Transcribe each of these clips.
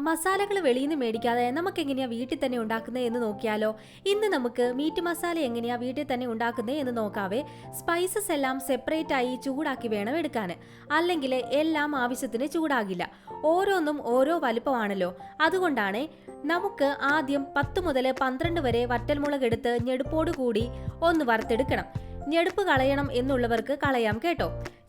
മസാലകൾ വെളിയിൽ നിന്ന് മേടിക്കാതെ നമുക്ക് എങ്ങനെയാ വീട്ടിൽ തന്നെ ഉണ്ടാക്കുന്നത് എന്ന് നോക്കിയാലോ? ഇന്ന് നമുക്ക് മീറ്റ് മസാല എങ്ങനെയാ വീട്ടിൽ തന്നെ ഉണ്ടാക്കുന്നത് എന്ന് നോക്കാവേ. സ്പൈസസ് എല്ലാം സെപ്പറേറ്റ് ആയി ചൂടാക്കി വേണം എടുക്കാൻ, അല്ലെങ്കിൽ എല്ലാം ആവശ്യത്തിന് ചൂടാകില്ല. ഓരോന്നും ഓരോ വലുപ്പമാണല്ലോ. അതുകൊണ്ടാണ് നമുക്ക് ആദ്യം 10 മുതൽ 12 വരെ വറ്റൽമുളക് എടുത്ത് ഞെടുപ്പോട് കൂടി ഒന്ന് വറുത്തെടുക്കണം. ഞെടുപ്പ് കളയണം എന്നുള്ളവർക്ക് കളയാം കേട്ടോ.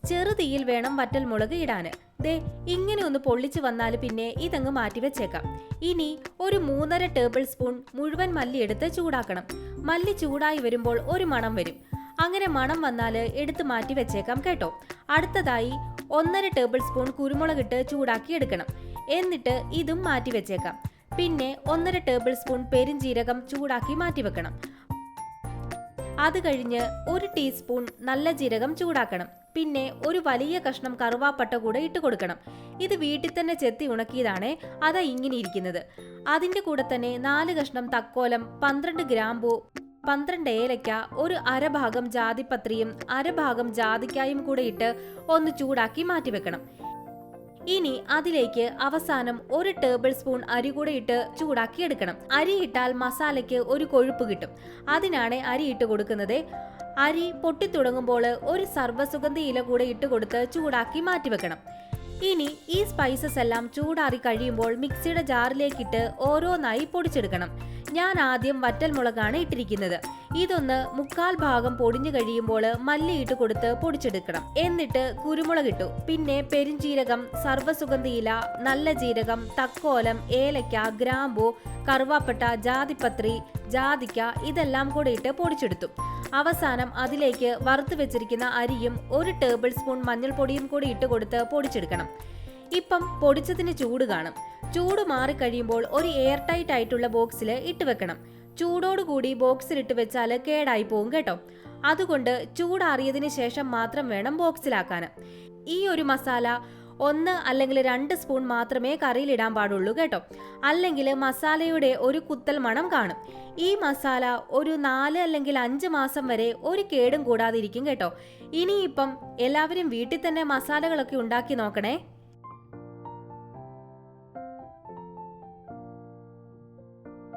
ചെറുതീയിൽ വേണം വറ്റൽമുളക് ഇടാന്. ദേ ഇങ്ങനെ ഒന്ന് പൊള്ളിച്ചു വന്നാൽ പിന്നെ ഇതങ്ങ് മാറ്റി വെച്ചേക്കാം. ഇനി ഒരു 3.5 ടേബിൾ സ്പൂൺ മുഴുവൻ മല്ലി എടുത്ത് ചൂടാക്കണം. മല്ലി ചൂടായി വരുമ്പോൾ ഒരു മണം വരും. അങ്ങനെ മണം വന്നാൽ എടുത്ത് മാറ്റി വെച്ചേക്കാം കേട്ടോ. അടുത്തതായി 1.5 ടേബിൾ സ്പൂൺ കുരുമുളക് ഇട്ട് ചൂടാക്കി എടുക്കണം. എന്നിട്ട് ഇതും മാറ്റി വെച്ചേക്കാം. പിന്നെ 1.5 ടേബിൾ സ്പൂൺ പെരിഞ്ജീരകം ചൂടാക്കി മാറ്റി വെക്കണം. അത് കഴിഞ്ഞ് 1 ടീസ്പൂൺ നല്ല ജീരകം ചൂടാക്കണം. പിന്നെ ഒരു വലിയ കഷ്ണം കറുവാപ്പട്ട കൂടെ ഇട്ട് കൊടുക്കണം. ഇത് വീട്ടിൽ തന്നെ ചെത്തി ഉണക്കിയതാണേ, അതാ ഇങ്ങനെ ഇരിക്കുന്നത്. അതിന്റെ കൂടെ തന്നെ 4 കഷ്ണം തക്കോലം, 12 ഗ്രാമ്പൂ, 12 ഏലക്ക, ഒരു അരഭാഗം ജാതിപത്രിയും അരഭാഗം ജാതിക്കായും കൂടെ ഇട്ട് ഒന്ന് ചൂടാക്കി മാറ്റിവെക്കണം. ഇനി അതിലേക്ക് അവസാനം 1 ടേബിൾ സ്പൂൺ അരി കൂടെ ഇട്ട് ചൂടാക്കി എടുക്കണം. അരി ഇട്ടാൽ മസാലയ്ക്ക് ഒരു കൊഴുപ്പ് കിട്ടും. അതിനാണ് അരി ഇട്ട് കൊടുക്കുന്നത്. അരി പൊട്ടിത്തുടങ്ങുമ്പോൾ ഒരു സർവ്വസുഗന്ധി ഇല കൂടെ ഇട്ട് കൊടുത്ത് ചൂടാക്കി മാറ്റിവെക്കണം. ഇനി ഈ സ്പൈസസ് എല്ലാം ചൂടാറി കഴിയുമ്പോൾ മിക്സിയുടെ ജാറിലേക്കിട്ട് ഓരോന്നായി പൊടിച്ചെടുക്കണം. ഞാൻ ആദ്യം വറ്റൽമുളകാണ് ഇട്ടിരിക്കുന്നത്. ഇതൊന്ന് 1/4 ഭാഗം പൊടിഞ്ഞു കഴിയുമ്പോൾ മല്ലി ഇട്ട് കൊടുത്ത് പൊടിച്ചെടുക്കണം. എന്നിട്ട് കുരുമുളക് ഇട്ടു. പിന്നെ പെരിഞ്ജീരകം, സർവ്വസുഗന്ധിയില, നല്ല ജീരകം, തക്കോലം, ഏലക്ക, ഗ്രാമ്പൂ, കറുവാപ്പട്ട, ജാതിപത്രി, ജാതിക്ക ഇതെല്ലാം കൂടെ ഇട്ട് പൊടിച്ചെടുത്തു. അവസാനം അതിലേക്ക് വറുത്തു വെച്ചിരിക്കുന്ന അരിയും 1 ടേബിൾ സ്പൂൺ മഞ്ഞൾപ്പൊടിയും കൂടി ഇട്ട് കൊടുത്ത് പൊടിച്ചെടുക്കണം. ഇപ്പം പൊടിച്ചതിന് ചൂട് കാണും. ചൂട് മാറിക്കഴിയുമ്പോൾ ഒരു എയർ ടൈറ്റ് ആയിട്ടുള്ള ബോക്സിൽ ഇട്ട് വെക്കണം. ചൂടോടുകൂടി ബോക്സിലിട്ട് വെച്ചാൽ കേടായി പോകും കേട്ടോ. അതുകൊണ്ട് ചൂടാറിയതിന് ശേഷം മാത്രം വേണം ബോക്സിലാക്കാൻ. ഈ ഒരു മസാല 1 അല്ലെങ്കിൽ 2 സ്പൂൺ മാത്രമേ കറിയിലിടാൻ പാടുള്ളൂ കേട്ടോ. അല്ലെങ്കിൽ മസാലയുടെ ഒരു കുത്തൽ മണം കാണും. ഈ മസാല ഒരു 4 അല്ലെങ്കിൽ 5 മാസം വരെ ഒരു കേടും കൂടാതിരിക്കും കേട്ടോ. ഇനിയിപ്പം എല്ലാവരും വീട്ടിൽ തന്നെ മസാലകളൊക്കെ ഉണ്ടാക്കി നോക്കണേ.